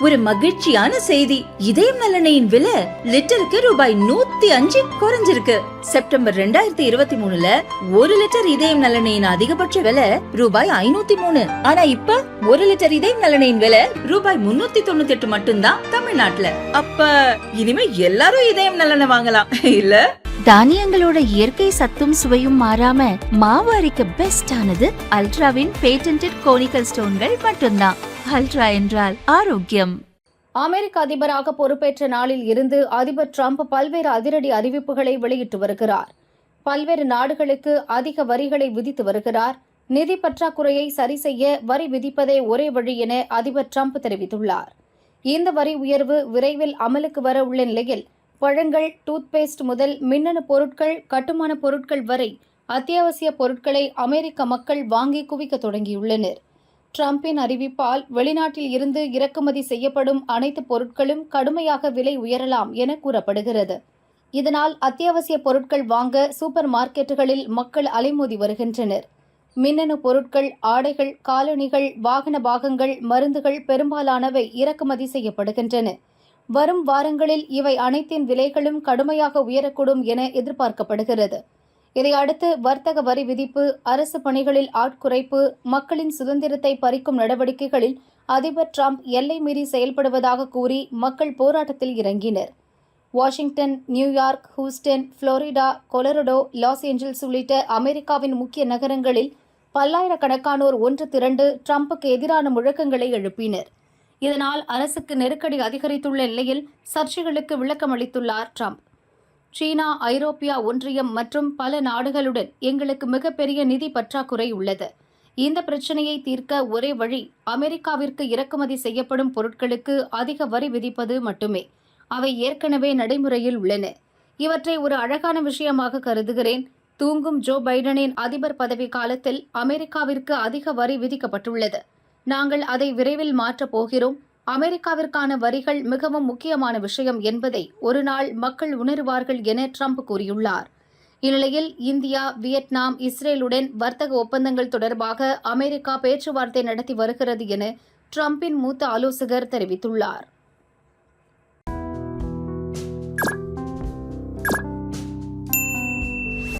ஒரு மகிழ்ச்சியான செய்தி. இதயம் நலனையின் விலை லிட்டருக்கு ரூபாய் 105 குறைஞ்சிருக்கு. செப்டம்பர் 2023ல 1 லிட்டர் இதயம் நலனையின் அதிகபட்ச விலை ரூபாய் 503. ஆனா இப்ப 1 லிட்டர் இதயம் நலனையின் விலை ரூபாய் 398 மட்டும்தான் தமிழ்நாட்டுல. அப்ப இனிமே எல்லாரும் இதயம் நலனை வாங்கலாம் இல்ல? தானியங்களோட இயற்கை சத்தும் சுவையும் மாறாம மாவு அரைக்க பெஸ்ட் ஆனது அல்ட்ராவின் பேட்டன்டட் கோனிக்கல் ஸ்டோன்கள் மட்டும்தான். அல்ட்ரா என்றால் ஆரோக்கியம். அமெரிக்க அதிபராக பொறுப்பேற்ற நாளில் இருந்து அதிபர் டிரம்ப் பல்வேறு அதிரடி அறிவிப்புகளை வெளியிட்டு வருகிறார். பல்வேறு நாடுகளுக்கு அதிக வரிகளை விதித்து வருகிறார். நிதி பற்றாக்குறையை சரி செய்ய வரி விதிப்பதே ஒரே வழி என அதிபர் டிரம்ப் தெரிவித்துள்ளார். இந்த வரி உயர்வு விரைவில் அமலுக்கு வர உள்ள நிலையில் பழங்கள், டூத்பேஸ்ட் முதல் மின்னணு பொருட்கள், கட்டுமான பொருட்கள் வரை அத்தியாவசிய பொருட்களை அமெரிக்க மக்கள் வாங்கி குவிக்க தொடங்கியுள்ளனர். டிரம்பின் அறிவிப்பால் வெளிநாட்டில் இருந்து இறக்குமதி செய்யப்படும் அனைத்து பொருட்களும் கடுமையாக விலை உயரலாம் என கூறப்படுகிறது. இதனால் அத்தியாவசிய பொருட்கள் வாங்க சூப்பர் மார்க்கெட்டுகளில் மக்கள் அலைமோதி வருகின்றனர். மின்னணு பொருட்கள், ஆடைகள், காலணிகள், வாகன பாகங்கள், மருந்துகள் பெரும்பாலானவை இறக்குமதி செய்யப்படுகின்றன. வரும் வாரங்களில் இவை அனைத்தின் விலைகளும் கடுமையாக உயரக்கூடும் என எதிர்பார்க்கப்படுகிறது. இதையடுத்து வர்த்தக வரி விதிப்பு, அரசு பணிகளில் ஆட்குறைப்பு, மக்களின் சுதந்திரத்தை பறிக்கும் நடவடிக்கைகளில் அதிபர் டிரம்ப் எல்லை மீறி செயல்படுவதாக கூறி மக்கள் போராட்டத்தில் இறங்கினர். Washington, New York, Houston, Florida, Colorado, Los Angeles உள்ளிட்ட அமெரிக்காவின் முக்கிய நகரங்களில் பல்லாயிரக்கணக்கானோர் ஒன்று திரண்டு டிரம்புக்கு எதிரான முழக்கங்களை எழுப்பினர். இதனால் அரசுக்கு நெருக்கடி அதிகரித்துள்ள நிலையில் சர்ச்சைகளுக்கு விளக்கம் அளித்துள்ளார் டிரம்ப். சீனா, ஐரோப்பியா ஒன்றியம் மற்றும் பல நாடுகளுடன் எங்களுக்கு மிகப்பெரிய நிதி பற்றாக்குறை உள்ளது. இந்த பிரச்சினையை தீர்க்க ஒரே வழி அமெரிக்காவிற்கு இறக்குமதி செய்யப்படும் பொருட்களுக்கு அதிக வரி விதிப்பது மட்டுமே. அவை ஏற்கனவே நடைமுறையில் உள்ளன. இவற்றை ஒரு அழகான விஷயமாக கருதுகிறேன். தூங்கும் ஜோ பைடனின் அதிபர் பதவி காலத்தில் அமெரிக்காவிற்கு அதிக வரி விதிக்கப்பட்டுள்ளது. நாங்கள் அதை விரைவில் மாற்றப் போகிறோம். அமெரிக்காவிற்கான வரிகள் மிகவும் முக்கியமான விஷயம் என்பதை ஒரு நாள் மக்கள் உணருவார்கள் என டிரம்ப் கூறியுள்ளார். இந்நிலையில் இந்தியா, வியட்நாம், இஸ்ரேலுடன் வர்த்தக ஒப்பந்தங்கள் தொடர்பாக அமெரிக்கா பேச்சுவார்த்தை நடத்தி வருகிறது என டிரம்பின் மூத்த ஆலோசகர் தெரிவித்துள்ளார்.